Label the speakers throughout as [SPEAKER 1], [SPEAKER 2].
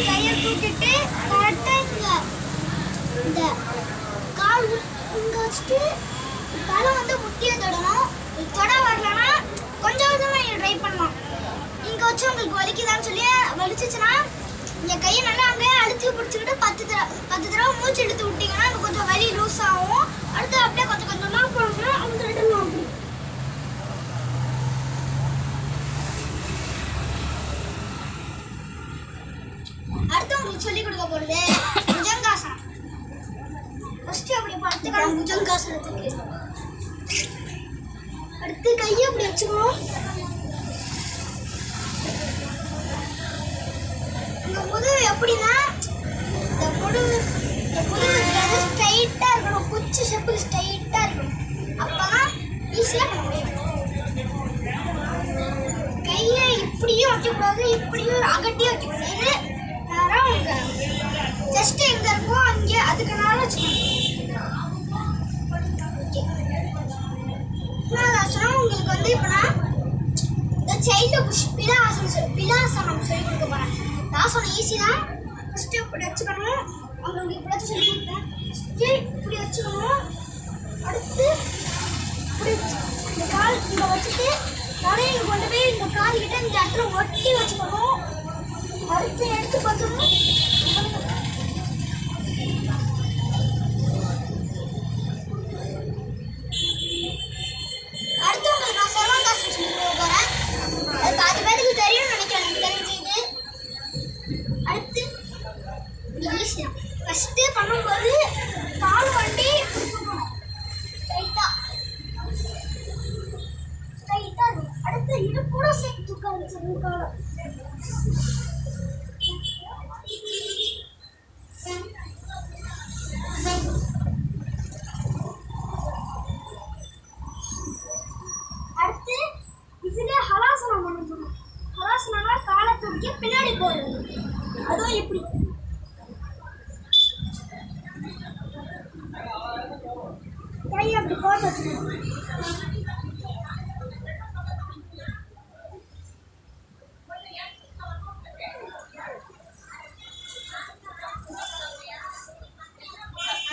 [SPEAKER 1] கையை தூக்கிட்டு கரெக்டாக இந்த கால் இங்கே வச்சுட்டு தலை வந்து முட்டியை தொடணும். தொட வரலன்னா கொஞ்சம் கொஞ்சமாக ட்ரை பண்ணலாம். இங்கே வச்சு உங்களுக்கு வலிக்குதான்னு சொல்லி வலிச்சிச்சுன்னா இந்த கையை நல்லா அங்கேயே அழுத்தி பிடிச்சிக்கிட்டு 10 தடவை மூச்சு எடுத்து விட்டிங்கன்னா அங்கே கொஞ்சம் வலி லூஸ் ஆகும். அடுத்து அப்படியே கொஞ்சம் கொஞ்சமாக போடுங்க. அவங்க ரிட்டர்ன் அப்படி அடுத்து உங்களுக்கு சொல்லிக் கொடுக்க போகிறது புஜங்காசனம். ஃபஸ்ட்டு அப்படி படுத்துக்கலாம். புஜங்காசனத்துக்கு அடுத்து கையை அப்படி வச்சுக்கணும். இந்த முதுகு எப்படின்னா இந்த முதுகு ஸ்ட்ரைட்டாக இருக்கணும். குச்சி செப்புக்கு ஸ்ட்ரைட்டாக இருக்கணும். அப்போ தான் ஈஸியாக பண்ண முடியும். கையை இப்படியும் வைக்கக்கூடாது, இப்படியும் அகட்டியும் வைக்கக்கூடாது. நேரம் உங்களுக்கு ஜஸ்ட் எங்கே இருக்கோ அங்கே அதுக்கு நேரம் வச்சுக்கணும். உங்களுக்கு வந்து இப்போ நான் இந்த சைல்டு புஷ் பிலாசனம் சொல்லி கொடுக்க போகிறேன். ஆசனம் ஈஸி தான். ஃபஸ்ட்டு இப்படி வச்சுக்கணும். அவங்களுக்கு இப்படி சொல்லி கொடுத்தேன். ஃபஸ்ட்டு இப்படி வச்சுக்கணும். அடுத்து இப்படி இந்த கால் இங்கே வச்சுட்டு தலையை கொண்டு போய் இந்த கால்கிட்ட இந்த இடத்துல ஒட்டி வச்சுக்கணும். அடுத்து எடுத்து பார்த்தோம்னா அடுத்து உங்களுக்கு நான் சர்வாங்காசனம் சொல்லி கொடுக்க போகிறேன். அது 10 பேருக்கு தெரியும்னு நினைக்கிறேன். எனக்கு தெரிஞ்சது. அடுத்து ஈஸி தான். ஃபஸ்ட்டு பண்ணும்போது கால் வண்டி ஸ்ட்ரைட்டாக இருக்கும். அடுத்து இடுப்போட சேர்த்து தூக்க வச்சிருக்கோம் காலம். அடுத்து இதுல ஹலாசனம் பண்ணணும். ஹலாசனம்னா காலை தூக்கி பின்னாடி போடுறது. அதுவும் இப்படி கையை அப்படி போட்டு வச்சுக்கணும்.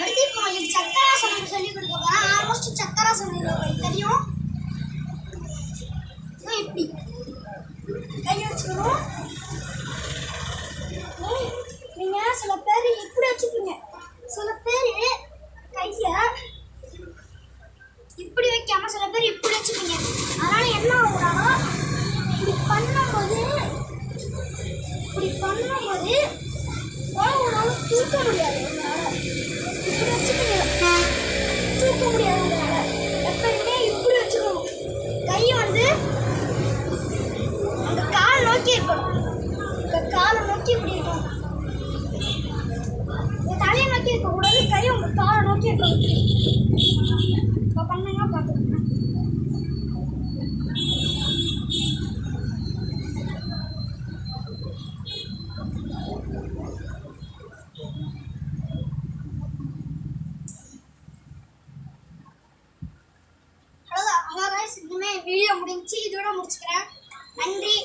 [SPEAKER 1] அடுத்து இப்போ உங்களுக்கு சக்கராசனம் சொல்லி கொடுக்க போகிறேன். ஆல்மோஸ்ட் சக்கராசனம் தெரியும். இப்படி கையை வச்சுக்கணும். நீங்கள் சில பேர் இப்படி வச்சுப்பீங்க. சில பேர் கையை இப்படி வைக்காம சில பேர் இப்படி வச்சுப்பீங்க. அதனால என்ன ஆகும்னா இப்படி பண்ணும்போது உங்களால் தூக்க முடியாது. இப்படி வச்சுப்பீங்க, தூக்க முடியாது. உங்களால் எப்பயுமே இப்படி வச்சுக்கணும். கையை வந்து அந்த கால் நோக்கி இருக்கணும். இந்த காலை நோக்கி இப்படி இருக்கணும். தலையை நோக்கி இருக்கக்கூடாது. கை உங்கள் காலை நோக்கி இருக்கணும். இப்போ பண்ணுங்க பார்த்துக்கோங்க. அவ்வளோதான். இனிமேல் வீடியோ முடிஞ்சு இதோட முடிச்சுக்கிறேன். நன்றி.